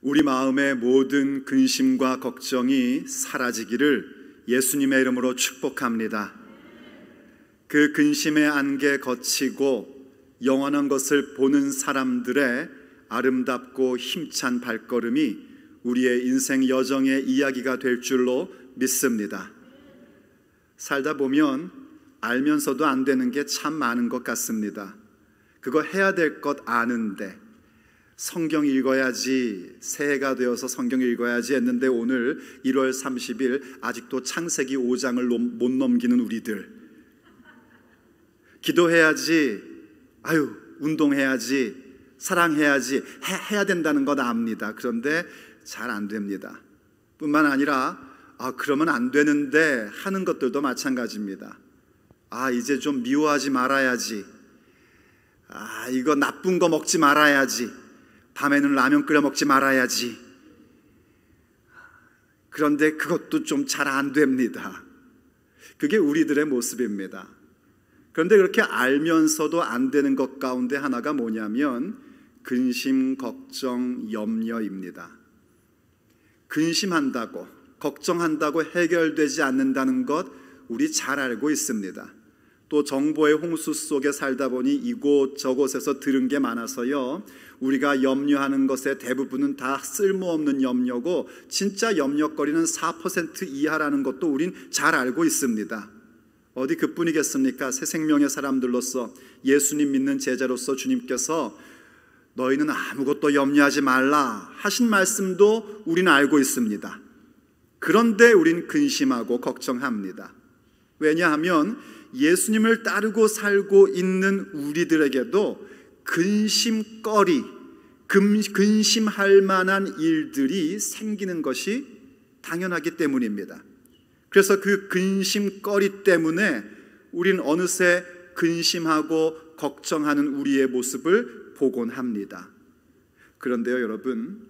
우리 마음의 모든 근심과 걱정이 사라지기를 예수님의 이름으로 축복합니다. 그 근심의 안개 거치고 영원한 것을 보는 사람들의 아름답고 힘찬 발걸음이 우리의 인생 여정의 이야기가 될 줄로 믿습니다. 살다 보면 알면서도 안 되는 게 참 많은 것 같습니다. 그거 해야 될 것 아는데 성경 읽어야지, 새해가 되어서 성경 읽어야지 했는데 오늘 1월 30일 아직도 창세기 5장을 못 넘기는 우리들, 기도해야지, 운동해야지, 사랑해야지, 해야 된다는 건 압니다. 그런데 잘 안 됩니다. 뿐만 아니라 그러면 안 되는데 하는 것들도 마찬가지입니다. 이제 좀 미워하지 말아야지, 이거 나쁜 거 먹지 말아야지, 밤에는 라면 끓여 먹지 말아야지. 그런데 그것도 좀 잘 안 됩니다. 그게 우리들의 모습입니다. 그런데 그렇게 알면서도 안 되는 것 가운데 하나가 뭐냐면 근심, 걱정, 염려입니다. 근심한다고, 걱정한다고 해결되지 않는다는 것 우리 잘 알고 있습니다. 또 정보의 홍수 속에 살다 보니 이곳 저곳에서 들은 게 많아서요, 우리가 염려하는 것의 대부분은 다 쓸모없는 염려고 진짜 염려거리는 4% 이하라는 것도 우린 잘 알고 있습니다. 어디 그뿐이겠습니까? 새 생명의 사람들로서, 예수님 믿는 제자로서 주님께서 너희는 아무것도 염려하지 말라 하신 말씀도 우리는 알고 있습니다. 그런데 우린 근심하고 걱정합니다. 왜냐하면 예수님을 따르고 살고 있는 우리들에게도 근심거리, 근심할 만한 일들이 생기는 것이 당연하기 때문입니다. 그래서 그 근심거리 때문에 우린 어느새 근심하고 걱정하는 우리의 모습을 보곤 합니다. 그런데요, 여러분,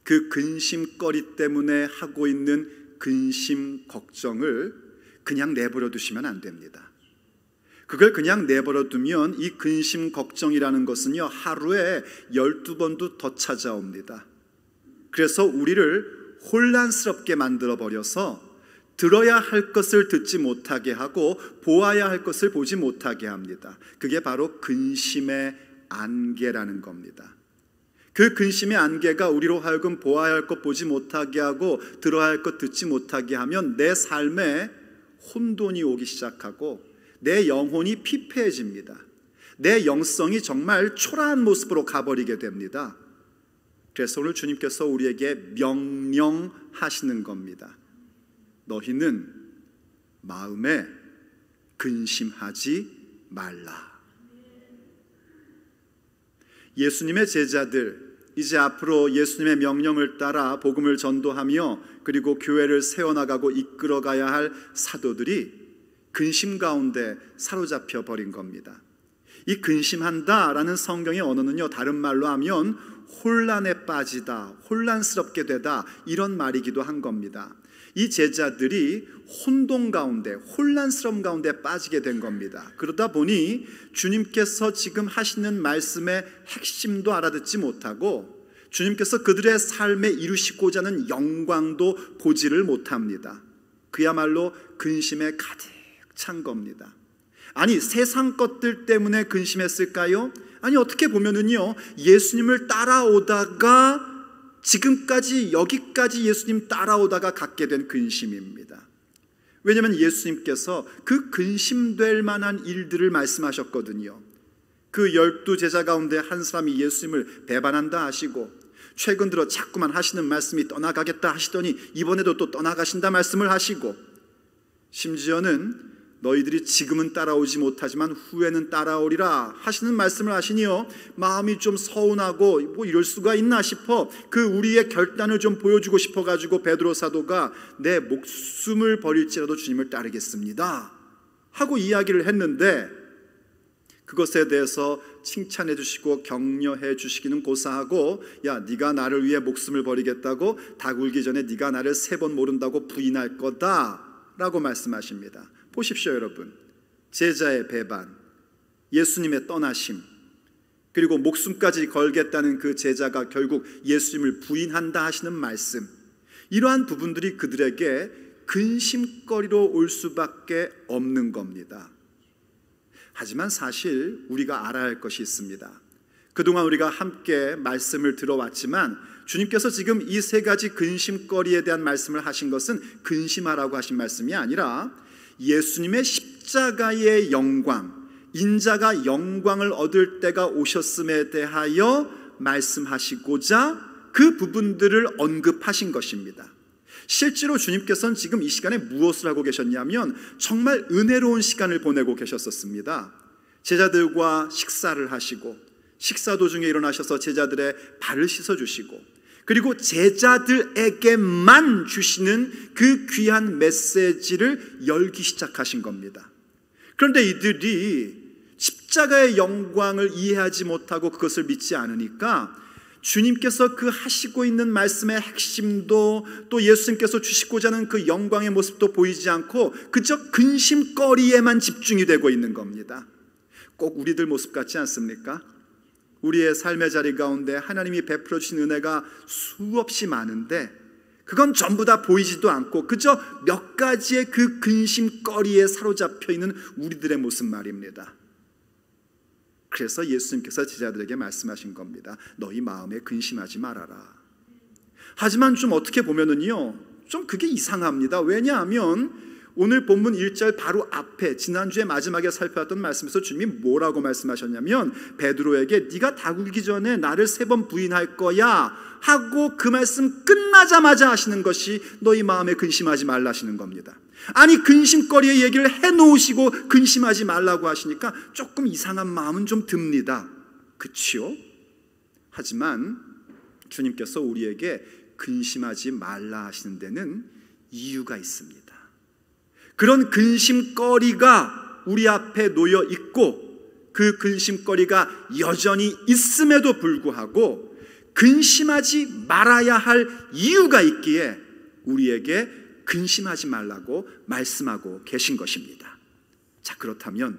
그 근심거리 때문에 하고 있는 근심, 걱정을 그냥 내버려 두시면 안 됩니다. 그걸 그냥 내버려 두면 이 근심, 걱정이라는 것은요, 하루에 12번도 더 찾아옵니다. 그래서 우리를 혼란스럽게 만들어버려서 들어야 할 것을 듣지 못하게 하고 보아야 할 것을 보지 못하게 합니다. 그게 바로 근심의 안개라는 겁니다. 그 근심의 안개가 우리로 하여금 보아야 할 것 보지 못하게 하고 들어야 할 것 듣지 못하게 하면 내 삶에 혼돈이 오기 시작하고 내 영혼이 피폐해집니다. 내 영성이 정말 초라한 모습으로 가버리게 됩니다. 그래서 오늘 주님께서 우리에게 명령하시는 겁니다. 너희는 마음에 근심하지 말라. 예수님의 제자들, 이제 앞으로 예수님의 명령을 따라 복음을 전도하며 그리고 교회를 세워나가고 이끌어가야 할 사도들이 근심 가운데 사로잡혀 버린 겁니다. 이 근심한다라는 성경의 언어는요, 다른 말로 하면 혼란에 빠지다, 혼란스럽게 되다, 이런 말이기도 한 겁니다. 이 제자들이 혼돈 가운데, 혼란스러움 가운데 빠지게 된 겁니다. 그러다 보니 주님께서 지금 하시는 말씀의 핵심도 알아듣지 못하고 주님께서 그들의 삶에 이루시고자 하는 영광도 보지를 못합니다. 그야말로 근심에 가득 찬 겁니다. 아니, 세상 것들 때문에 근심했을까요? 아니, 어떻게 보면은요, 예수님을 따라오다가 지금까지, 여기까지 예수님 따라오다가 갖게 된 근심입니다. 왜냐하면 예수님께서 그 근심될 만한 일들을 말씀하셨거든요. 그 12제자 가운데 한 사람이 예수님을 배반한다 하시고, 최근 들어 자꾸만 하시는 말씀이 떠나가겠다 하시더니 이번에도 또 떠나가신다 말씀을 하시고, 심지어는 너희들이 지금은 따라오지 못하지만 후에는 따라오리라 하시는 말씀을 하시니요, 마음이 좀 서운하고 뭐 이럴 수가 있나 싶어 그 우리의 결단을 좀 보여주고 싶어가지고 베드로 사도가 내 목숨을 버릴지라도 주님을 따르겠습니다 하고 이야기를 했는데, 그것에 대해서 칭찬해 주시고 격려해 주시기는 고사하고, 야, 네가 나를 위해 목숨을 버리겠다고 닭 울기 전에 네가 나를 3번 모른다고 부인할 거다 라고 말씀하십니다. 보십시오, 여러분. 제자의 배반, 예수님의 떠나심, 그리고 목숨까지 걸겠다는 그 제자가 결국 예수님을 부인한다 하시는 말씀, 이러한 부분들이 그들에게 근심거리로 올 수밖에 없는 겁니다. 하지만 사실 우리가 알아야 할 것이 있습니다. 그동안 우리가 함께 말씀을 들어왔지만 주님께서 지금 이 세 가지 근심거리에 대한 말씀을 하신 것은 근심하라고 하신 말씀이 아니라 예수님의 십자가의 영광, 인자가 영광을 얻을 때가 오셨음에 대하여 말씀하시고자 그 부분들을 언급하신 것입니다. 실제로 주님께서는 지금 이 시간에 무엇을 하고 계셨냐면 정말 은혜로운 시간을 보내고 계셨었습니다. 제자들과 식사를 하시고 식사 도중에 일어나셔서 제자들의 발을 씻어주시고 그리고 제자들에게만 주시는 그 귀한 메시지를 열기 시작하신 겁니다. 그런데 이들이 십자가의 영광을 이해하지 못하고 그것을 믿지 않으니까 주님께서 그 하시고 있는 말씀의 핵심도 또 예수님께서 주시고자 하는 그 영광의 모습도 보이지 않고 그저 근심거리에만 집중이 되고 있는 겁니다. 꼭 우리들 모습 같지 않습니까? 우리의 삶의 자리 가운데 하나님이 베풀어 주신 은혜가 수없이 많은데 그건 전부 다 보이지도 않고 그저 몇 가지의 그 근심거리에 사로잡혀 있는 우리들의 모습 말입니다. 그래서 예수님께서 제자들에게 말씀하신 겁니다. 너희 마음에 근심하지 말아라. 하지만 좀 어떻게 보면은요, 좀 그게 이상합니다. 왜냐하면 오늘 본문 1절 바로 앞에 지난주에 마지막에 살펴봤던 말씀에서 주님이 뭐라고 말씀하셨냐면 베드로에게 네가 다구기 전에 나를 3번 부인할 거야 하고 그 말씀 끝나자마자 하시는 것이 너희 마음에 근심하지 말라 하시는 겁니다. 아니 근심거리의 얘기를 해놓으시고 근심하지 말라고 하시니까 조금 이상한 마음은 좀 듭니다. 그치요? 하지만 주님께서 우리에게 근심하지 말라 하시는 데는 이유가 있습니다. 그런 근심거리가 우리 앞에 놓여 있고 그 근심거리가 여전히 있음에도 불구하고 근심하지 말아야 할 이유가 있기에 우리에게 근심하지 말라고 말씀하고 계신 것입니다. 자, 그렇다면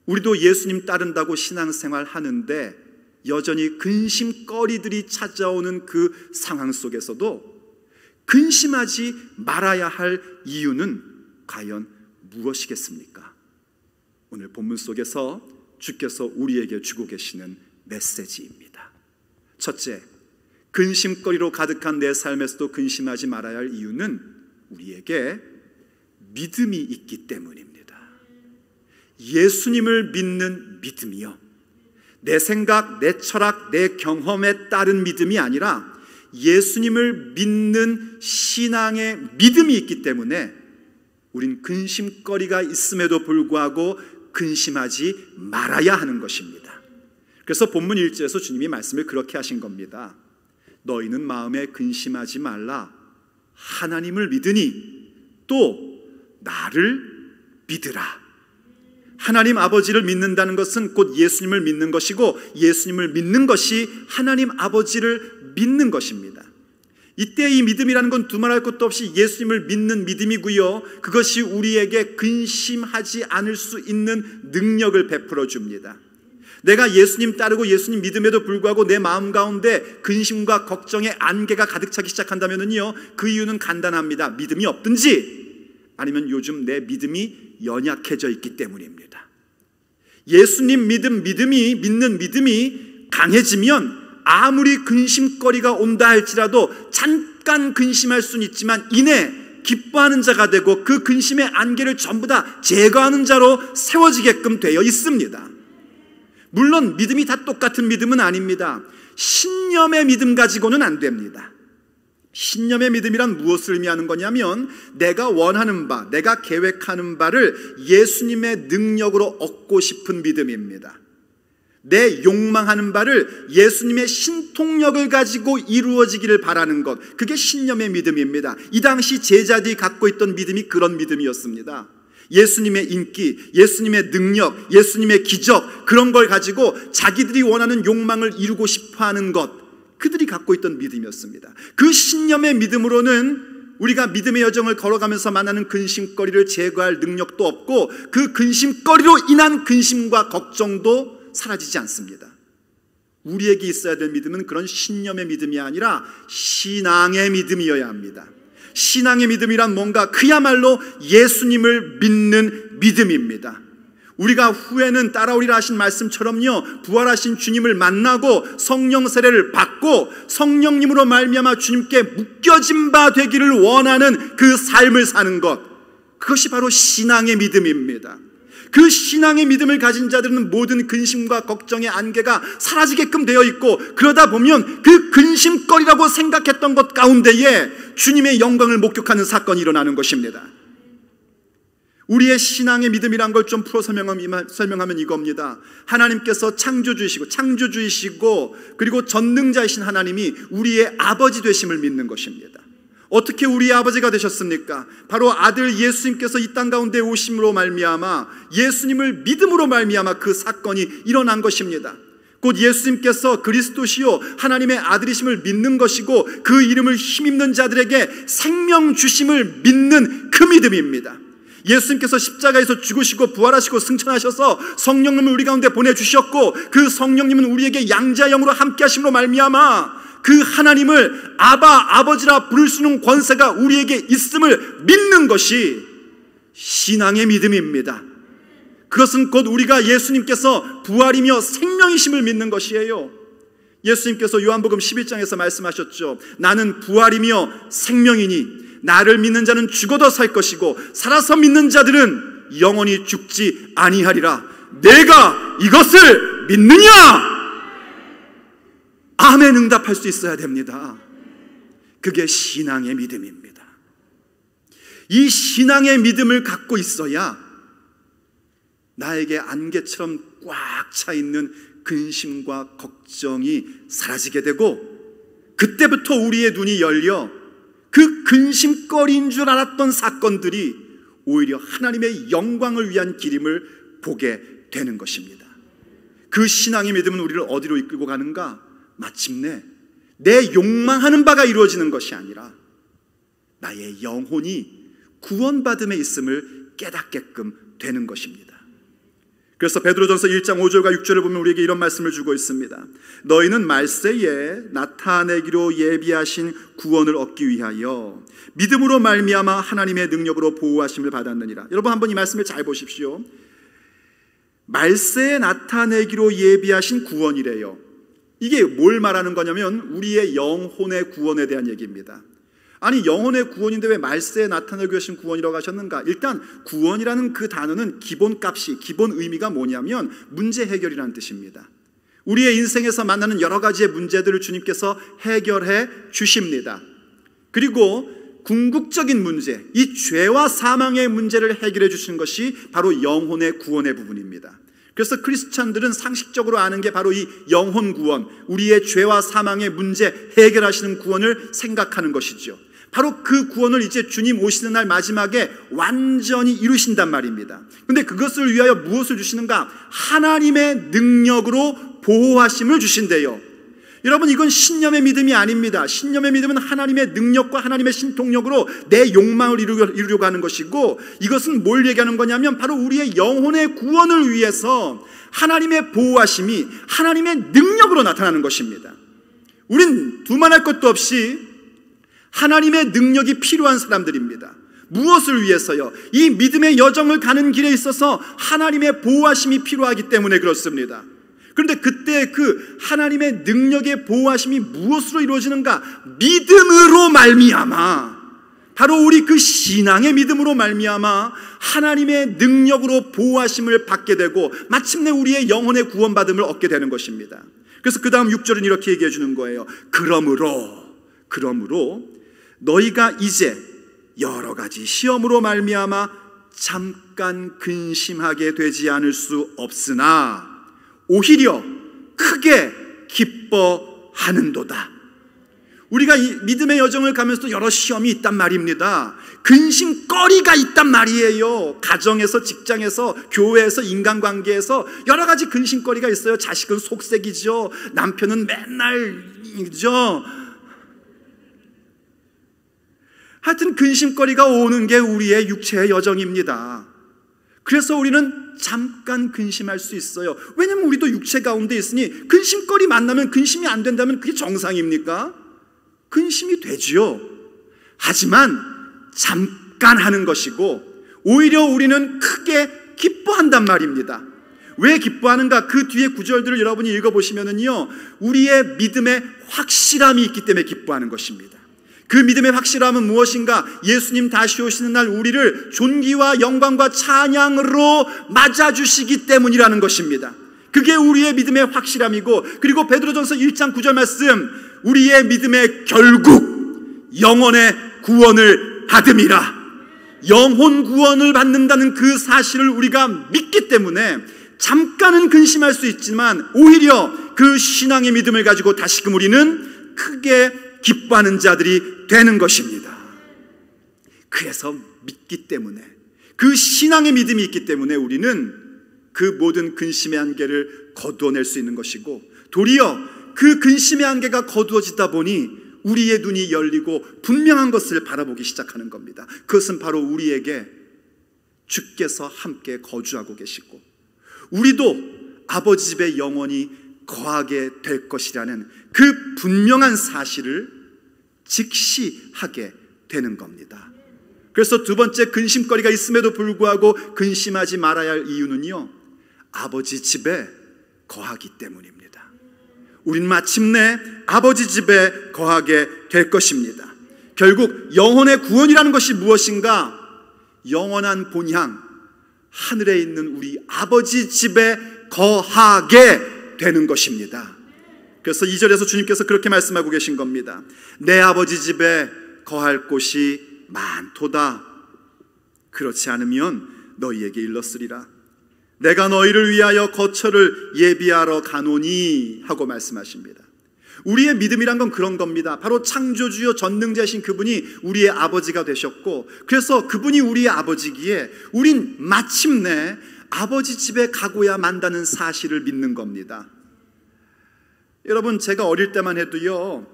우리도 예수님 따른다고 신앙생활 하는데 여전히 근심거리들이 찾아오는 그 상황 속에서도 근심하지 말아야 할 이유는 과연 무엇이겠습니까? 오늘 본문 속에서 주께서 우리에게 주고 계시는 메시지입니다. 첫째, 근심거리로 가득한 내 삶에서도 근심하지 말아야 할 이유는 우리에게 믿음이 있기 때문입니다. 예수님을 믿는 믿음이요, 내 생각, 내 철학, 내 경험에 따른 믿음이 아니라 예수님을 믿는 신앙의 믿음이 있기 때문에 우린 근심거리가 있음에도 불구하고 근심하지 말아야 하는 것입니다. 그래서 본문 1절에서 주님이 말씀을 그렇게 하신 겁니다. 너희는 마음에 근심하지 말라. 하나님을 믿으니 또 나를 믿으라. 하나님 아버지를 믿는다는 것은 곧 예수님을 믿는 것이고 예수님을 믿는 것이 하나님 아버지를 믿는 것입니다. 이때 이 믿음이라는 건 두말할 것도 없이 예수님을 믿는 믿음이고요, 그것이 우리에게 근심하지 않을 수 있는 능력을 베풀어 줍니다. 내가 예수님 따르고 예수님 믿음에도 불구하고 내 마음 가운데 근심과 걱정의 안개가 가득 차기 시작한다면요, 그 이유는 간단합니다. 믿음이 없든지 아니면 요즘 내 믿음이 연약해져 있기 때문입니다. 예수님 믿는 믿음이 강해지면 아무리 근심거리가 온다 할지라도 잠깐 근심할 수는 있지만 이내 기뻐하는 자가 되고 그 근심의 안개를 전부 다 제거하는 자로 세워지게끔 되어 있습니다. 물론 믿음이 다 똑같은 믿음은 아닙니다. 신념의 믿음 가지고는 안 됩니다. 신념의 믿음이란 무엇을 의미하는 거냐면 내가 원하는 바, 내가 계획하는 바를 예수님의 능력으로 얻고 싶은 믿음입니다. 내 욕망하는 바를 예수님의 신통력을 가지고 이루어지기를 바라는 것, 그게 신념의 믿음입니다. 이 당시 제자들이 갖고 있던 믿음이 그런 믿음이었습니다. 예수님의 인기, 예수님의 능력, 예수님의 기적, 그런 걸 가지고 자기들이 원하는 욕망을 이루고 싶어하는 것, 그들이 갖고 있던 믿음이었습니다. 그 신념의 믿음으로는 우리가 믿음의 여정을 걸어가면서 만나는 근심거리를 제거할 능력도 없고 그 근심거리로 인한 근심과 걱정도 사라지지 않습니다. 우리에게 있어야 될 믿음은 그런 신념의 믿음이 아니라 신앙의 믿음이어야 합니다. 신앙의 믿음이란 뭔가 그야말로 예수님을 믿는 믿음입니다. 우리가 후에는 따라오리라 하신 말씀처럼요, 부활하신 주님을 만나고 성령 세례를 받고 성령님으로 말미암아 주님께 묶여진 바 되기를 원하는 그 삶을 사는 것, 그것이 바로 신앙의 믿음입니다. 그 신앙의 믿음을 가진 자들은 모든 근심과 걱정의 안개가 사라지게끔 되어 있고, 그러다 보면 그 근심거리라고 생각했던 것 가운데에 주님의 영광을 목격하는 사건이 일어나는 것입니다. 우리의 신앙의 믿음이란 걸 좀 풀어 설명하면 이겁니다. 하나님께서 창조주이시고 그리고 전능자이신 하나님이 우리의 아버지 되심을 믿는 것입니다. 어떻게 우리의 아버지가 되셨습니까? 바로 아들 예수님께서 이 땅 가운데 오심으로 말미암아, 예수님을 믿음으로 말미암아 그 사건이 일어난 것입니다. 곧 예수님께서 그리스도시요 하나님의 아들이심을 믿는 것이고, 그 이름을 힘입는 자들에게 생명 주심을 믿는 그 믿음입니다. 예수님께서 십자가에서 죽으시고 부활하시고 승천하셔서 성령님을 우리 가운데 보내주셨고, 그 성령님은 우리에게 양자 영으로 함께 하심으로 말미암아 그 하나님을 아버지라 부를 수 있는 권세가 우리에게 있음을 믿는 것이 신앙의 믿음입니다. 그것은 곧 우리가 예수님께서 부활이며 생명이심을 믿는 것이에요. 예수님께서 요한복음 11장에서 말씀하셨죠. 나는 부활이며 생명이니 나를 믿는 자는 죽어도 살 것이고 살아서 믿는 자들은 영원히 죽지 아니하리라. 내가 이것을 믿느냐? 아멘 응답할 수 있어야 됩니다. 그게 신앙의 믿음입니다. 이 신앙의 믿음을 갖고 있어야 나에게 안개처럼 꽉 차 있는 근심과 걱정이 사라지게 되고, 그때부터 우리의 눈이 열려 그 근심거리인 줄 알았던 사건들이 오히려 하나님의 영광을 위한 길임을 보게 되는 것입니다. 그 신앙의 믿음은 우리를 어디로 이끌고 가는가? 마침내 내 욕망하는 바가 이루어지는 것이 아니라 나의 영혼이 구원받음에 있음을 깨닫게끔 되는 것입니다. 그래서 베드로전서 1장 5절과 6절을 보면 우리에게 이런 말씀을 주고 있습니다. 너희는 말세에 나타내기로 예비하신 구원을 얻기 위하여 믿음으로 말미암아 하나님의 능력으로 보호하심을 받았느니라. 여러분 한번 이 말씀을 잘 보십시오. 말세에 나타내기로 예비하신 구원이래요. 이게 뭘 말하는 거냐면 우리의 영혼의 구원에 대한 얘기입니다. 아니, 영혼의 구원인데 왜 말세에 나타내기로 하신 구원이라고 하셨는가? 일단 구원이라는 그 단어는 기본값이, 기본 의미가 뭐냐면 문제 해결이라는 뜻입니다. 우리의 인생에서 만나는 여러 가지의 문제들을 주님께서 해결해 주십니다. 그리고 궁극적인 문제, 이 죄와 사망의 문제를 해결해 주시는 것이 바로 영혼의 구원의 부분입니다. 그래서 크리스찬들은 상식적으로 아는 게 바로 이 영혼 구원, 우리의 죄와 사망의 문제 해결하시는 구원을 생각하는 것이죠. 바로 그 구원을 이제 주님 오시는 날 마지막에 완전히 이루신단 말입니다. 그런데 그것을 위하여 무엇을 주시는가? 하나님의 능력으로 보호하심을 주신대요. 여러분, 이건 신념의 믿음이 아닙니다. 신념의 믿음은 하나님의 능력과 하나님의 신통력으로 내 욕망을 이루려고 하는 것이고, 이것은 뭘 얘기하는 거냐면 바로 우리의 영혼의 구원을 위해서 하나님의 보호하심이 하나님의 능력으로 나타나는 것입니다. 우린 두말할 것도 없이 하나님의 능력이 필요한 사람들입니다. 무엇을 위해서요? 이 믿음의 여정을 가는 길에 있어서 하나님의 보호하심이 필요하기 때문에 그렇습니다. 그런데 그때 그 하나님의 능력의 보호하심이 무엇으로 이루어지는가? 믿음으로 말미암아, 바로 우리 그 신앙의 믿음으로 말미암아 하나님의 능력으로 보호하심을 받게 되고 마침내 우리의 영혼의 구원받음을 얻게 되는 것입니다. 그래서 그 다음 6절은 이렇게 얘기해 주는 거예요. 그러므로 너희가 이제 여러 가지 시험으로 말미암아 잠깐 근심하게 되지 않을 수 없으나 오히려 크게 기뻐하는도다. 우리가 이 믿음의 여정을 가면서도 여러 시험이 있단 말입니다. 근심거리가 있단 말이에요. 가정에서, 직장에서, 교회에서, 인간관계에서 여러 가지 근심거리가 있어요. 자식은 속색이죠. 남편은 맨날이죠. 하여튼 근심거리가 오는 게 우리의 육체의 여정입니다. 그래서 우리는 잠깐 근심할 수 있어요. 왜냐하면 우리도 육체 가운데 있으니 근심거리 만나면 근심이 안 된다면 그게 정상입니까? 근심이 되지요. 하지만 잠깐 하는 것이고 오히려 우리는 크게 기뻐한단 말입니다. 왜 기뻐하는가? 그 뒤에 구절들을 여러분이 읽어보시면은요, 우리의 믿음의 확실함이 있기 때문에 기뻐하는 것입니다. 그 믿음의 확실함은 무엇인가? 예수님 다시 오시는 날 우리를 존귀와 영광과 찬양으로 맞아주시기 때문이라는 것입니다. 그게 우리의 믿음의 확실함이고, 그리고 베드로전서 1장 9절 말씀, 우리의 믿음의 결국 영혼의 구원을 받음이라. 영혼 구원을 받는다는 그 사실을 우리가 믿기 때문에 잠깐은 근심할 수 있지만 오히려 그 신앙의 믿음을 가지고 다시금 우리는 크게 기뻐하는 자들이 되는 것입니다. 그래서 믿기 때문에, 그 신앙의 믿음이 있기 때문에 우리는 그 모든 근심의 안개를 거두어낼 수 있는 것이고, 도리어 그 근심의 안개가 거두어지다 보니 우리의 눈이 열리고 분명한 것을 바라보기 시작하는 겁니다. 그것은 바로 우리에게 주께서 함께 거주하고 계시고 우리도 아버지 집에 영원히 거하게 될 것이라는 그 분명한 사실을 직시하게 되는 겁니다. 그래서 두 번째, 근심거리가 있음에도 불구하고 근심하지 말아야 할 이유는요, 아버지 집에 거하기 때문입니다. 우린 마침내 아버지 집에 거하게 될 것입니다. 결국 영혼의 구원이라는 것이 무엇인가? 영원한 본향, 하늘에 있는 우리 아버지 집에 거하게 되는 것입니다. 그래서 2절에서 주님께서 그렇게 말씀하고 계신 겁니다. 내 아버지 집에 거할 곳이 많도다. 그렇지 않으면 너희에게 일렀으리라. 내가 너희를 위하여 거처를 예비하러 가노니 하고 말씀하십니다. 우리의 믿음이란 건 그런 겁니다. 바로 창조주요 전능자신 그분이 우리의 아버지가 되셨고, 그래서 그분이 우리의 아버지기에 우린 마침내 아버지 집에 가고야 만다는 사실을 믿는 겁니다. 여러분, 제가 어릴 때만 해도요,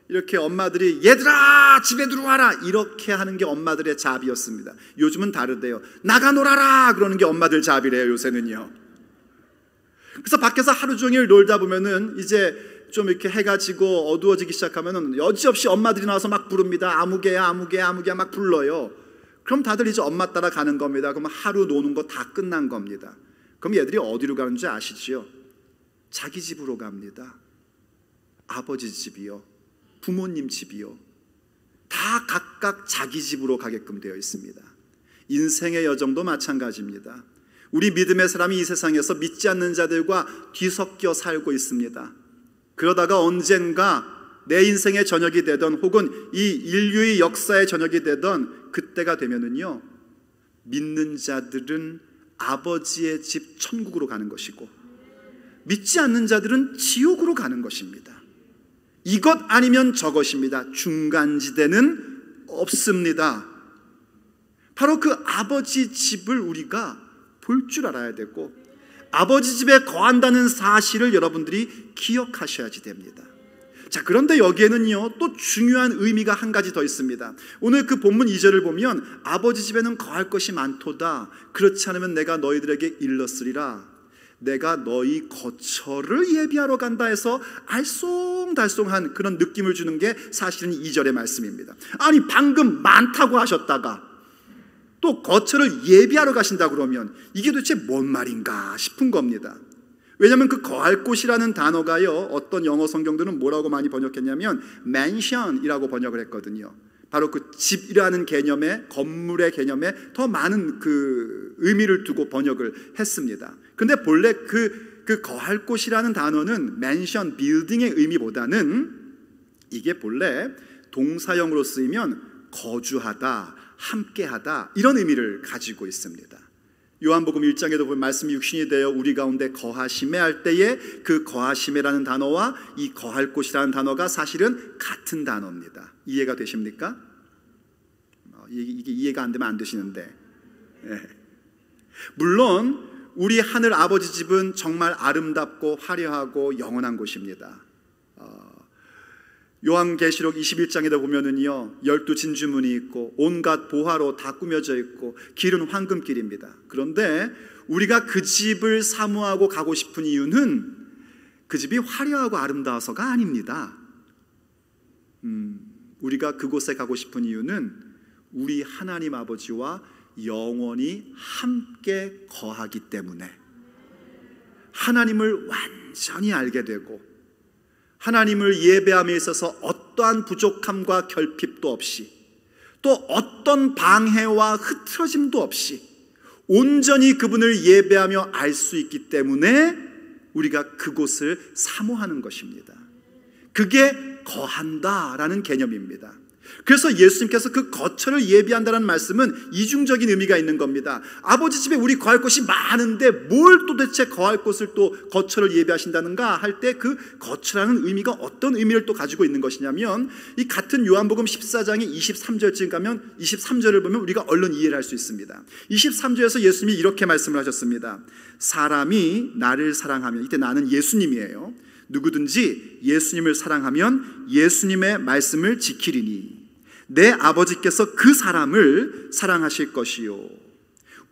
이렇게 엄마들이 얘들아 집에 들어와라 이렇게 하는 게 엄마들의 자비였습니다. 요즘은 다르대요. 나가 놀아라 그러는 게 엄마들 자비래요, 요새는요. 그래서 밖에서 하루 종일 놀다 보면은 이제 좀 이렇게 해가 지고 어두워지기 시작하면은 여지없이 엄마들이 나와서 막 부릅니다. 아무개야 아무개야 아무개야 막 불러요. 그럼 다들 이제 엄마 따라 가는 겁니다. 그럼 하루 노는 거 다 끝난 겁니다. 그럼 얘들이 어디로 가는 줄 아시지요? 자기 집으로 갑니다. 아버지 집이요, 부모님 집이요, 다 각각 자기 집으로 가게끔 되어 있습니다. 인생의 여정도 마찬가지입니다. 우리 믿음의 사람이 이 세상에서 믿지 않는 자들과 뒤섞여 살고 있습니다. 그러다가 언젠가 내 인생의 저녁이 되던 혹은 이 인류의 역사의 저녁이 되던 그때가 되면은요, 믿는 자들은 아버지의 집 천국으로 가는 것이고 믿지 않는 자들은 지옥으로 가는 것입니다. 이것 아니면 저것입니다. 중간지대는 없습니다. 바로 그 아버지 집을 우리가 볼 줄 알아야 되고 아버지 집에 거한다는 사실을 여러분들이 기억하셔야지 됩니다. 자, 그런데 여기에는요 또 중요한 의미가 한 가지 더 있습니다. 오늘 그 본문 2절을 보면 아버지 집에는 거할 것이 많도다. 그렇지 않으면 내가 너희들에게 일렀으리라. 내가 너희 거처를 예비하러 간다 해서 알쏭달쏭한 그런 느낌을 주는 게 사실은 2절의 말씀입니다. 아니 방금 많다고 하셨다가 또 거처를 예비하러 가신다 그러면 이게 도대체 뭔 말인가 싶은 겁니다. 왜냐하면 그 거할 곳이라는 단어가요, 어떤 영어 성경들은 뭐라고 많이 번역했냐면 mansion이라고 번역을 했거든요. 바로 그 집이라는 개념에, 건물의 개념에 더 많은 그 의미를 두고 번역을 했습니다. 근데 본래 그 거할 곳이라는 단어는 mansion, 빌딩의 의미보다는 이게 본래 동사형으로 쓰이면 거주하다, 함께하다 이런 의미를 가지고 있습니다. 요한복음 1장에도 보면 말씀이 육신이 되어 우리 가운데 거하심에 할 때에 그 거하심이라는 단어와 이 거할 곳이라는 단어가 사실은 같은 단어입니다. 이해가 되십니까? 이게 이해가 안 되면 안 되시는데, 네. 물론 우리 하늘 아버지 집은 정말 아름답고 화려하고 영원한 곳입니다. 요한계시록 21장에다 보면은요 12진주문이 있고 온갖 보화로 다 꾸며져 있고 길은 황금길입니다. 그런데 우리가 그 집을 사모하고 가고 싶은 이유는 그 집이 화려하고 아름다워서가 아닙니다. 우리가 그곳에 가고 싶은 이유는 우리 하나님 아버지와 영원히 함께 거하기 때문에, 하나님을 완전히 알게 되고 하나님을 예배함에 있어서 어떠한 부족함과 결핍도 없이, 또 어떤 방해와 흐트러짐도 없이 온전히 그분을 예배하며 알 수 있기 때문에 우리가 그곳을 사모하는 것입니다. 그게 거한다라는 개념입니다. 그래서 예수님께서 그 거처를 예비한다는 말씀은 이중적인 의미가 있는 겁니다. 아버지 집에 우리 거할 곳이 많은데 뭘 도대체 거할 곳을 또 거처를 예비하신다는가 할 때 그 거처라는 의미가 어떤 의미를 또 가지고 있는 것이냐면, 이 같은 요한복음 14장의 23절쯤 가면 23절을 보면 우리가 얼른 이해를 할 수 있습니다. 23절에서 예수님이 이렇게 말씀을 하셨습니다. 사람이 나를 사랑하면, 이때 나는 예수님이에요. 누구든지 예수님을 사랑하면 예수님의 말씀을 지키리니 내 아버지께서 그 사람을 사랑하실 것이요.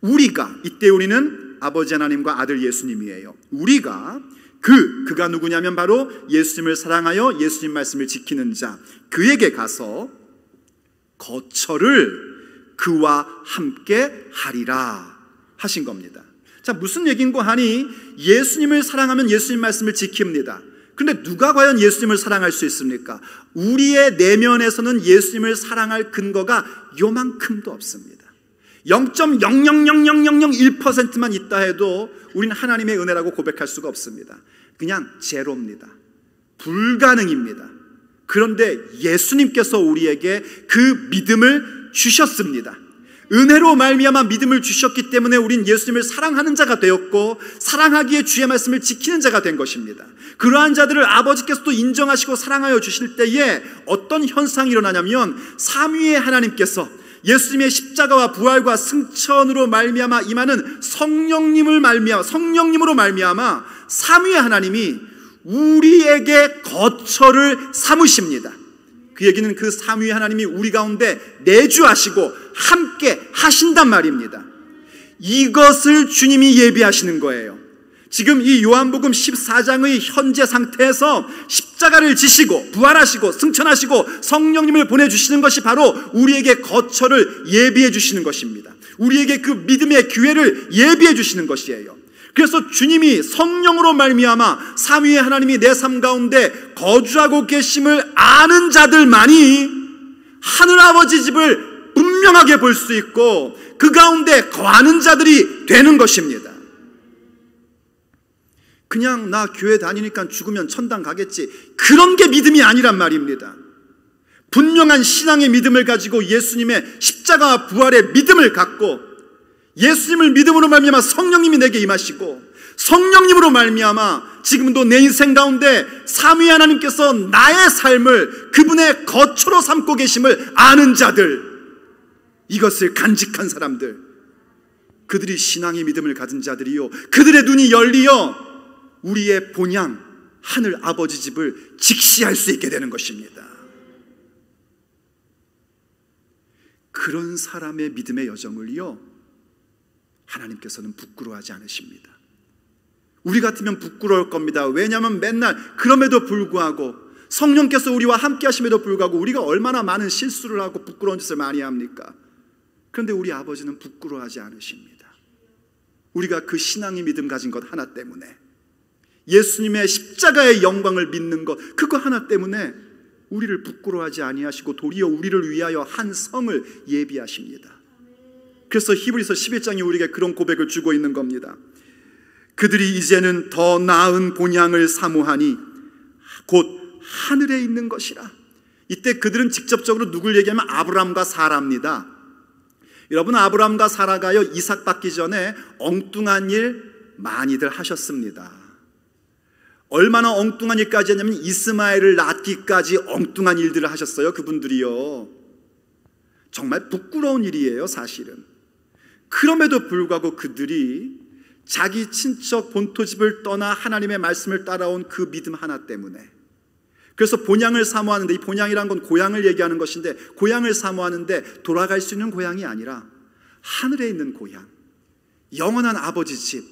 우리가, 이때 우리는 아버지 하나님과 아들 예수님이에요. 우리가 그가 누구냐면 바로 예수님을 사랑하여 예수님 말씀을 지키는 자, 그에게 가서 거처를 그와 함께 하리라 하신 겁니다. 자, 무슨 얘기인고 하니 예수님을 사랑하면 예수님 말씀을 지킵니다. 그런데 누가 과연 예수님을 사랑할 수 있습니까? 우리의 내면에서는 예수님을 사랑할 근거가 요만큼도 없습니다. 0.0000001%만 있다 해도 우리는 하나님의 은혜라고 고백할 수가 없습니다. 그냥 제로입니다. 불가능입니다. 그런데 예수님께서 우리에게 그 믿음을 주셨습니다. 은혜로 말미암아 믿음을 주셨기 때문에 우린 예수님을 사랑하는 자가 되었고, 사랑하기에 주의 말씀을 지키는 자가 된 것입니다. 그러한 자들을 아버지께서도 인정하시고 사랑하여 주실 때에 어떤 현상이 일어나냐면, 삼위의 하나님께서 예수님의 십자가와 부활과 승천으로 말미암아 임하는 성령님으로 말미암아 삼위의 하나님이 우리에게 거처를 삼으십니다. 그 얘기는 그 삼위의 하나님이 우리 가운데 내주하시고 함께 하신단 말입니다. 이것을 주님이 예비하시는 거예요. 지금 이 요한복음 14장의 현재 상태에서 십자가를 지시고 부활하시고 승천하시고 성령님을 보내주시는 것이 바로 우리에게 거처를 예비해 주시는 것입니다. 우리에게 그 믿음의 기회를 예비해 주시는 것이에요. 그래서 주님이 성령으로 말미암아 삼위의 하나님이 내 삶 가운데 거주하고 계심을 아는 자들만이 하늘아버지 집을 분명하게 볼 수 있고 그 가운데 거하는 자들이 되는 것입니다. 그냥 나 교회 다니니까 죽으면 천당 가겠지, 그런 게 믿음이 아니란 말입니다. 분명한 신앙의 믿음을 가지고 예수님의 십자가와 부활의 믿음을 갖고 예수님을 믿음으로 말미암아 성령님이 내게 임하시고 성령님으로 말미암아 지금도 내 인생 가운데 삼위 하나님께서 나의 삶을 그분의 거처로 삼고 계심을 아는 자들, 이것을 간직한 사람들, 그들이 신앙의 믿음을 가진 자들이요, 그들의 눈이 열리어 우리의 본향 하늘 아버지 집을 직시할 수 있게 되는 것입니다. 그런 사람의 믿음의 여정을요 하나님께서는 부끄러워하지 않으십니다. 우리 같으면 부끄러울 겁니다. 왜냐하면 맨날 그럼에도 불구하고 성령께서 우리와 함께 하심에도 불구하고 우리가 얼마나 많은 실수를 하고 부끄러운 짓을 많이 합니까? 그런데 우리 아버지는 부끄러워하지 않으십니다. 우리가 그 신앙의 믿음 가진 것 하나 때문에, 예수님의 십자가의 영광을 믿는 것 그거 하나 때문에 우리를 부끄러워하지 아니하시고 도리어 우리를 위하여 한 성을 예비하십니다. 그래서 히브리서 11장이 우리에게 그런 고백을 주고 있는 겁니다. 그들이 이제는 더 나은 본향을 사모하니 곧 하늘에 있는 것이라. 이때 그들은 직접적으로 누굴 얘기하면 아브라함과 사라입니다. 여러분, 아브라함과 사라가요 이삭 받기 전에 엉뚱한 일 많이들 하셨습니다. 얼마나 엉뚱한 일까지 했냐면 이스마엘을 낳기까지 엉뚱한 일들을 하셨어요. 그분들이요 정말 부끄러운 일이에요 사실은. 그럼에도 불구하고 그들이 자기 친척 본토집을 떠나 하나님의 말씀을 따라온 그 믿음 하나 때문에, 그래서 본향을 사모하는데, 이 본향이란 건 고향을 얘기하는 것인데, 고향을 사모하는데 돌아갈 수 있는 고향이 아니라 하늘에 있는 고향, 영원한 아버지 집,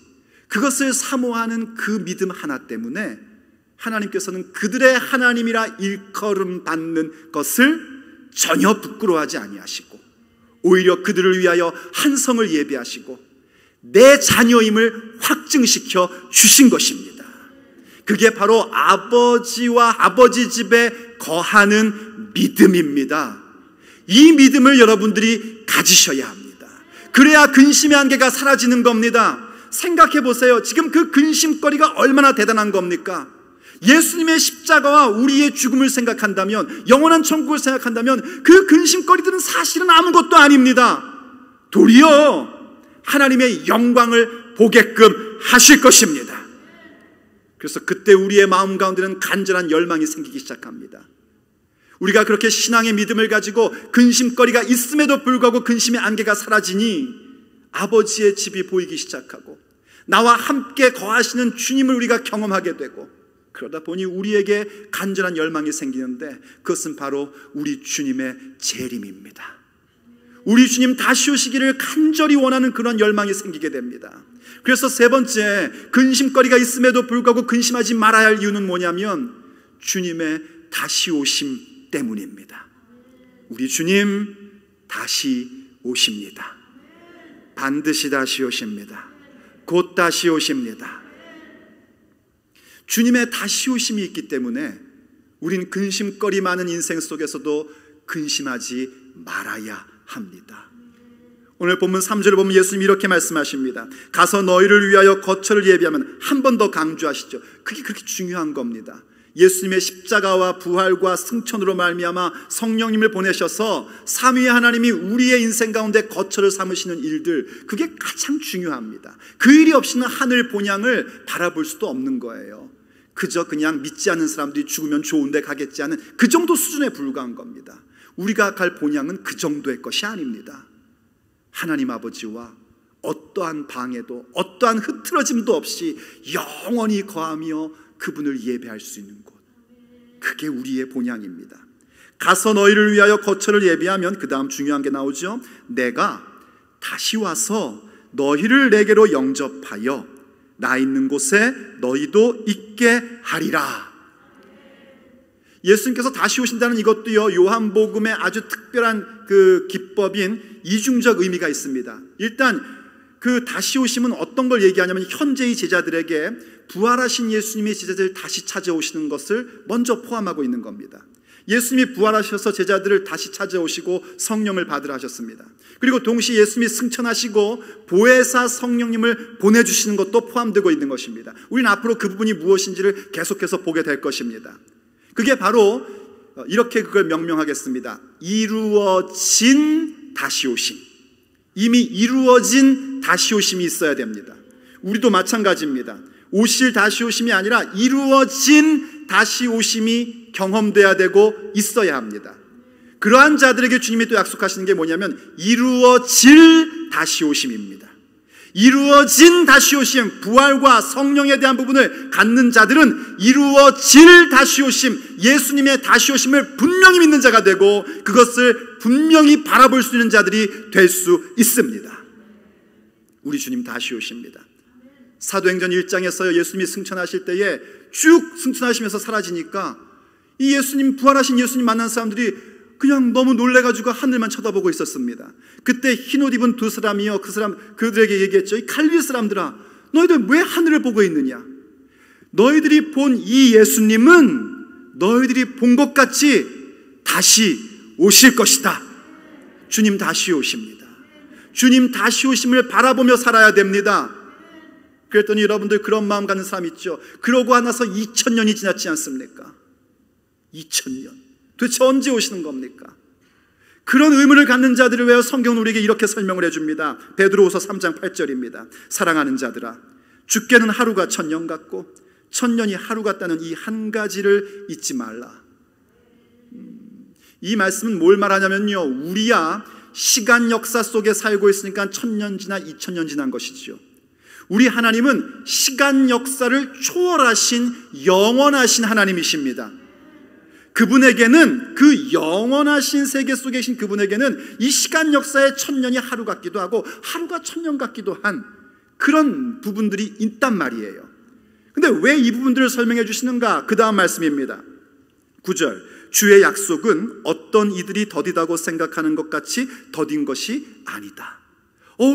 그것을 사모하는 그 믿음 하나 때문에 하나님께서는 그들의 하나님이라 일컬음 받는 것을 전혀 부끄러워하지 아니하시고, 오히려 그들을 위하여 한 성을 예비하시고 내 자녀임을 확증시켜 주신 것입니다. 그게 바로 아버지와 아버지 집에 거하는 믿음입니다. 이 믿음을 여러분들이 가지셔야 합니다. 그래야 근심의 한계가 사라지는 겁니다. 생각해 보세요. 지금 그 근심거리가 얼마나 대단한 겁니까? 예수님의 십자가와 우리의 죽음을 생각한다면, 영원한 천국을 생각한다면 그 근심거리들은 사실은 아무것도 아닙니다. 도리어 하나님의 영광을 보게끔 하실 것입니다. 그래서 그때 우리의 마음 가운데는 간절한 열망이 생기기 시작합니다. 우리가 그렇게 신앙의 믿음을 가지고 근심거리가 있음에도 불구하고 근심의 안개가 사라지니 아버지의 집이 보이기 시작하고 나와 함께 거하시는 주님을 우리가 경험하게 되고, 그러다 보니 우리에게 간절한 열망이 생기는데 그것은 바로 우리 주님의 재림입니다. 우리 주님 다시 오시기를 간절히 원하는 그런 열망이 생기게 됩니다. 그래서 세 번째, 근심거리가 있음에도 불구하고 근심하지 말아야 할 이유는 뭐냐면 주님의 다시 오심 때문입니다. 우리 주님 다시 오십니다. 반드시 다시 오십니다. 곧 다시 오십니다. 주님의 다시 오심이 있기 때문에 우린 근심거리 많은 인생 속에서도 근심하지 말아야 합니다. 오늘 본문 3절을 보면 예수님이 이렇게 말씀하십니다. 가서 너희를 위하여 거처를 예비하면, 한 번 더 강조하시죠. 그게 그렇게 중요한 겁니다. 예수님의 십자가와 부활과 승천으로 말미암아 성령님을 보내셔서 삼위의 하나님이 우리의 인생 가운데 거처를 삼으시는 일들, 그게 가장 중요합니다. 그 일이 없이는 하늘 본향을 바라볼 수도 없는 거예요. 그저 그냥 믿지 않는 사람들이 죽으면 좋은 데 가겠지 하는 그 정도 수준에 불과한 겁니다. 우리가 갈 본향은 그 정도의 것이 아닙니다. 하나님 아버지와 어떠한 방해도 어떠한 흐트러짐도 없이 영원히 거하며 그분을 예배할 수 있는 곳, 그게 우리의 본향입니다. 가서 너희를 위하여 거처를 예비하면, 그 다음 중요한 게 나오죠. 내가 다시 와서 너희를 내게로 영접하여 나 있는 곳에 너희도 있게 하리라. 예수님께서 다시 오신다는 이것도요, 요한복음의 아주 특별한 그 기법인 이중적 의미가 있습니다. 일단 그 다시 오심은 어떤 걸 얘기하냐면, 현재의 제자들에게 부활하신 예수님의 제자들 다시 찾아오시는 것을 먼저 포함하고 있는 겁니다. 예수님이 부활하셔서 제자들을 다시 찾아오시고 성령을 받으라 하셨습니다. 그리고 동시에 예수님이 승천하시고 보혜사 성령님을 보내주시는 것도 포함되고 있는 것입니다. 우리는 앞으로 그 부분이 무엇인지를 계속해서 보게 될 것입니다. 그게 바로 이렇게 그걸 명명하겠습니다. 이루어진 다시 오심. 이미 이루어진 다시 오심이 있어야 됩니다. 우리도 마찬가지입니다. 오실 다시 오심이 아니라 이루어진 다시 오심이 경험돼야 되고 있어야 합니다. 그러한 자들에게 주님이 또 약속하시는 게 뭐냐면 이루어질 다시 오심입니다. 이루어진 다시 오심, 부활과 성령에 대한 부분을 갖는 자들은 이루어질 다시 오심, 예수님의 다시 오심을 분명히 믿는 자가 되고 그것을 분명히 바라볼 수 있는 자들이 될 수 있습니다. 우리 주님 다시 오십니다. 사도행전 1장에서 예수님이 승천하실 때에 쭉 승천하시면서 사라지니까 이 예수님, 부활하신 예수님 만난 사람들이 그냥 너무 놀래가지고 하늘만 쳐다보고 있었습니다. 그때 흰옷 입은 두 사람이요, 그들에게 얘기했죠. 이 갈릴리 사람들아, 너희들 왜 하늘을 보고 있느냐? 너희들이 본 이 예수님은 너희들이 본 것 같이 다시 오실 것이다. 주님 다시 오십니다. 주님 다시 오심을 바라보며 살아야 됩니다. 그랬더니 여러분들 그런 마음 갖는 사람 있죠. 그러고 나서 2000년이 지났지 않습니까? 2000년. 도대체 언제 오시는 겁니까? 그런 의문을 갖는 자들을 위하여 성경은 우리에게 이렇게 설명을 해줍니다. 베드로후서 3장 8절입니다. 사랑하는 자들아, 주께는 하루가 1000년 같고 1000년이 하루 같다는 이 한 가지를 잊지 말라. 이 말씀은 뭘 말하냐면요, 우리야 시간 역사 속에 살고 있으니까 1000년 지나 2000년 지난 것이지요. 우리 하나님은 시간 역사를 초월하신 영원하신 하나님이십니다. 그분에게는, 그 영원하신 세계 속에 계신 그분에게는 이 시간 역사의 1000년이 하루 같기도 하고 하루가 1000년 같기도 한 그런 부분들이 있단 말이에요. 근데 왜 이 부분들을 설명해 주시는가? 그 다음 말씀입니다. 9절, 주의 약속은 어떤 이들이 더디다고 생각하는 것 같이 더딘 것이 아니다.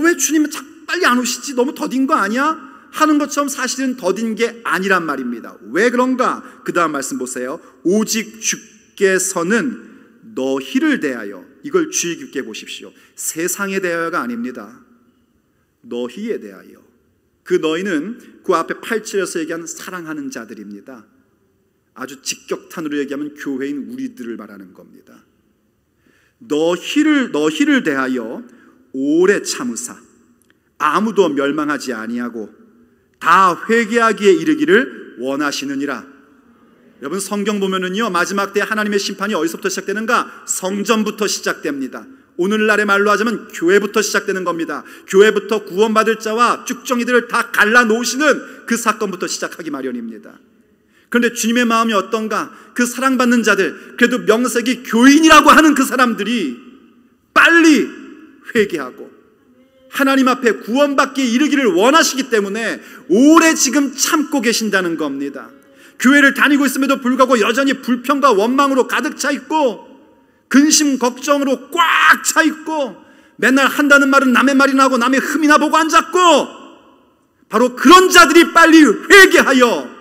왜 주님은 빨리 안 오시지? 너무 더딘 거 아니야? 하는 것처럼 사실은 더딘 게 아니란 말입니다. 왜 그런가? 그 다음 말씀 보세요. 오직 주께서는 너희를 대하여, 이걸 주의 깊게 보십시오. 세상에 대하여가 아닙니다. 너희에 대하여. 그 너희는 그 앞에 8절에서 얘기한 사랑하는 자들입니다. 아주 직격탄으로 얘기하면 교회인 우리들을 말하는 겁니다. 너희를 대하여 오래 참으사 아무도 멸망하지 아니하고 다 회개하기에 이르기를 원하시느니라. 여러분, 성경 보면은요, 마지막 때 하나님의 심판이 어디서부터 시작되는가? 성전부터 시작됩니다. 오늘날의 말로 하자면 교회부터 시작되는 겁니다. 교회부터 구원받을 자와 쭉정이들을 다 갈라놓으시는 그 사건부터 시작하기 마련입니다. 그런데 주님의 마음이 어떤가? 그 사랑받는 자들, 그래도 명색이 교인이라고 하는 그 사람들이 빨리 회개하고 하나님 앞에 구원받기에 이르기를 원하시기 때문에 오래 지금 참고 계신다는 겁니다. 교회를 다니고 있음에도 불구하고 여전히 불평과 원망으로 가득 차 있고 근심 걱정으로 꽉 차 있고 맨날 한다는 말은 남의 말이나 하고 남의 흠이나 보고 앉았고, 바로 그런 자들이 빨리 회개하여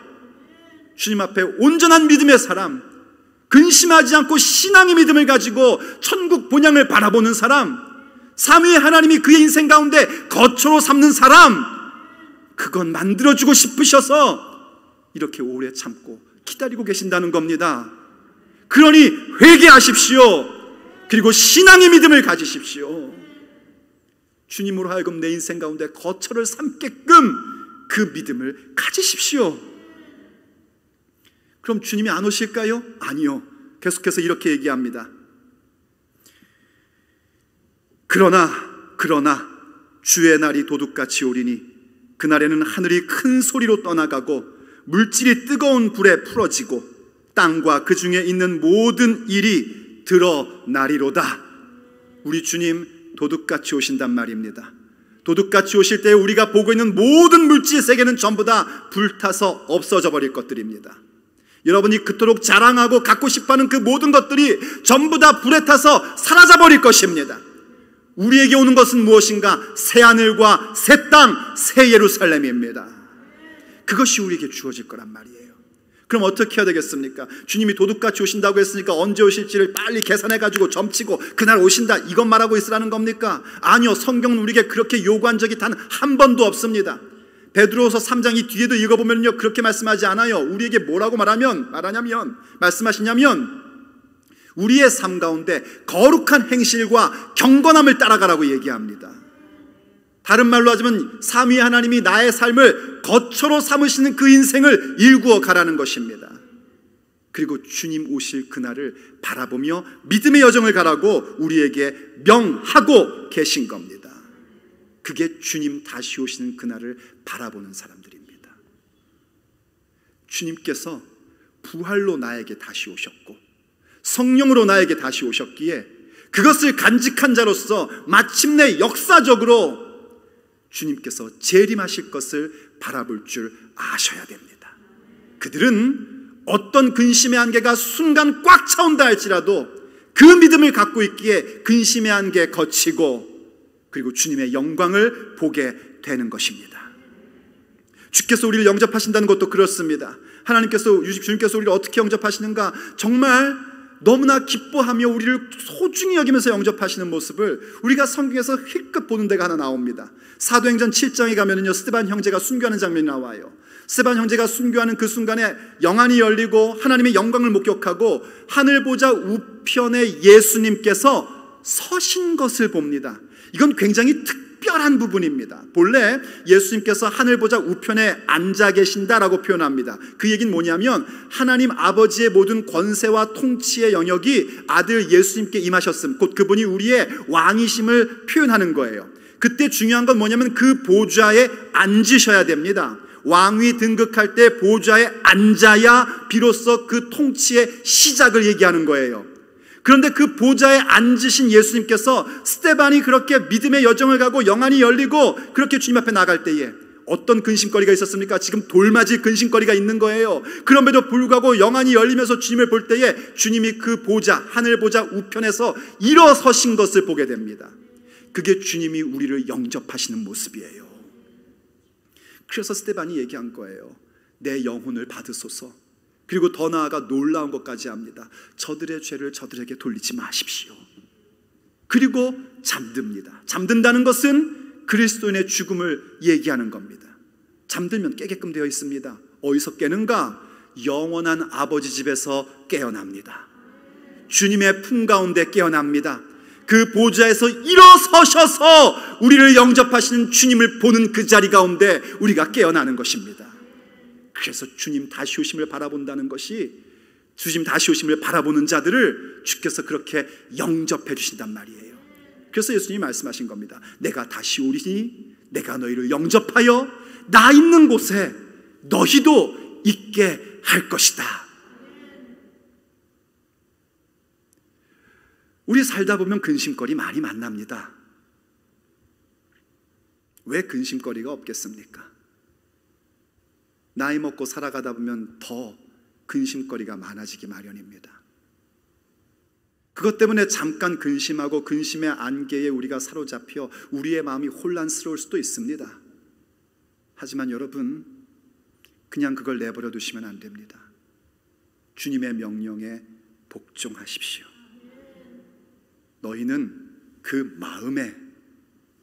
주님 앞에 온전한 믿음의 사람, 근심하지 않고 신앙의 믿음을 가지고 천국 본향을 바라보는 사람, 삼위의 하나님이 그의 인생 가운데 거처로 삼는 사람, 그건 만들어주고 싶으셔서 이렇게 오래 참고 기다리고 계신다는 겁니다. 그러니 회개하십시오. 그리고 신앙의 믿음을 가지십시오. 주님으로 하여금 내 인생 가운데 거처를 삼게끔 그 믿음을 가지십시오. 그럼 주님이 안 오실까요? 아니요. 계속해서 이렇게 얘기합니다. 그러나 주의 날이 도둑같이 오리니 그날에는 하늘이 큰 소리로 떠나가고 물질이 뜨거운 불에 풀어지고 땅과 그 중에 있는 모든 일이 드러나리로다. 우리 주님 도둑같이 오신단 말입니다. 도둑같이 오실 때 우리가 보고 있는 모든 물질 세계는 전부 다 불타서 없어져 버릴 것들입니다. 여러분이 그토록 자랑하고 갖고 싶어하는 그 모든 것들이 전부 다 불에 타서 사라져 버릴 것입니다. 우리에게 오는 것은 무엇인가? 새 하늘과 새 땅, 새 예루살렘입니다. 그것이 우리에게 주어질 거란 말이에요. 그럼 어떻게 해야 되겠습니까? 주님이 도둑같이 오신다고 했으니까 언제 오실지를 빨리 계산해가지고 점치고 그날 오신다, 이것 말하고 있으라는 겁니까? 아니요. 성경은 우리에게 그렇게 요구한 적이 단 한 번도 없습니다. 베드로후서 3장 이 뒤에도 읽어보면요, 그렇게 말씀하지 않아요. 우리에게 뭐라고 말씀하시냐면 우리의 삶 가운데 거룩한 행실과 경건함을 따라가라고 얘기합니다. 다른 말로 하자면 삼위의 하나님이 나의 삶을 거처로 삼으시는 그 인생을 일구어 가라는 것입니다. 그리고 주님 오실 그날을 바라보며 믿음의 여정을 가라고 우리에게 명하고 계신 겁니다. 그게 주님 다시 오시는 그날을 바라보는 사람들입니다. 주님께서 부활로 나에게 다시 오셨고 성령으로 나에게 다시 오셨기에 그것을 간직한 자로서 마침내 역사적으로 주님께서 재림하실 것을 바라볼 줄 아셔야 됩니다. 그들은 어떤 근심의 안개가 순간 꽉 차온다 할지라도 그 믿음을 갖고 있기에 근심의 안개 거치고 그리고 주님의 영광을 보게 되는 것입니다. 주께서 우리를 영접하신다는 것도 그렇습니다. 주님께서 우리를 어떻게 영접하시는가? 정말 너무나 기뻐하며 우리를 소중히 여기면서 영접하시는 모습을 우리가 성경에서 힐끗 보는 데가 하나 나옵니다. 사도행전 7장에 가면은요, 스데반 형제가 순교하는 장면이 나와요. 스데반 형제가 순교하는 그 순간에 영안이 열리고 하나님의 영광을 목격하고 하늘 보좌 우편에 예수님께서 서신 것을 봅니다. 이건 굉장히 특별한 부분입니다. 본래 예수님께서 하늘 보좌 우편에 앉아 계신다라고 표현합니다. 그 얘기는 뭐냐면 하나님 아버지의 모든 권세와 통치의 영역이 아들 예수님께 임하셨음, 곧 그분이 우리의 왕이심을 표현하는 거예요. 그때 중요한 건 뭐냐면 그 보좌에 앉으셔야 됩니다. 왕위 등극할 때 보좌에 앉아야 비로소 그 통치의 시작을 얘기하는 거예요. 그런데 그 보좌에 앉으신 예수님께서 스데반이 그렇게 믿음의 여정을 가고 영안이 열리고 그렇게 주님 앞에 나갈 때에 어떤 근심거리가 있었습니까? 지금 돌맞을 근심거리가 있는 거예요. 그럼에도 불구하고 영안이 열리면서 주님을 볼 때에 주님이 그 보좌, 하늘 보좌 우편에서 일어서신 것을 보게 됩니다. 그게 주님이 우리를 영접하시는 모습이에요. 그래서 스데반이 얘기한 거예요. 내 영혼을 받으소서. 그리고 더 나아가 놀라운 것까지 합니다. 저들의 죄를 저들에게 돌리지 마십시오. 그리고 잠듭니다. 잠든다는 것은 그리스도인의 죽음을 얘기하는 겁니다. 잠들면 깨게끔 되어 있습니다. 어디서 깨는가? 영원한 아버지 집에서 깨어납니다. 주님의 품 가운데 깨어납니다. 그 보좌에서 일어서셔서 우리를 영접하시는 주님을 보는 그 자리 가운데 우리가 깨어나는 것입니다. 그래서 주님 다시 오심을 바라본다는 것이, 주님 다시 오심을 바라보는 자들을 주께서 그렇게 영접해 주신단 말이에요. 그래서 예수님이 말씀하신 겁니다. 내가 다시 오리니 내가 너희를 영접하여 나 있는 곳에 너희도 있게 할 것이다. 우리 살다 보면 근심거리 많이 만납니다. 왜 근심거리가 없겠습니까? 나이 먹고 살아가다 보면 더 근심거리가 많아지기 마련입니다. 그것 때문에 잠깐 근심하고 근심의 안개에 우리가 사로잡혀 우리의 마음이 혼란스러울 수도 있습니다. 하지만 여러분, 그냥 그걸 내버려 두시면 안 됩니다. 주님의 명령에 복종하십시오. 너희는 그 마음에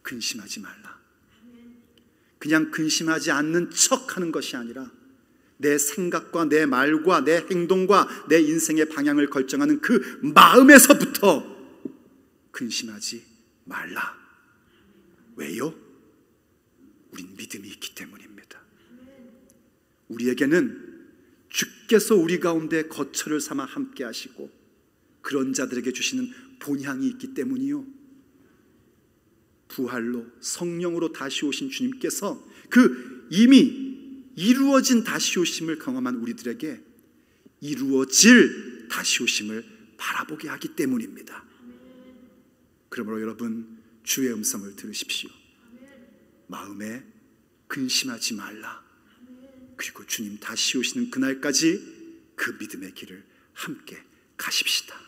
근심하지 말라. 그냥 근심하지 않는 척하는 것이 아니라 내 생각과 내 말과 내 행동과 내 인생의 방향을 결정하는 그 마음에서부터 근심하지 말라. 왜요? 우린 믿음이 있기 때문입니다. 우리에게는 주께서 우리 가운데 거처를 삼아 함께 하시고 그런 자들에게 주시는 본향이 있기 때문이요. 부활로 성령으로 다시 오신 주님께서 그 이미 이루어진 다시 오심을 경험한 우리들에게 이루어질 다시 오심을 바라보게 하기 때문입니다. 그러므로 여러분, 주의 음성을 들으십시오. 마음에 근심하지 말라. 그리고 주님 다시 오시는 그날까지 그 믿음의 길을 함께 가십시다.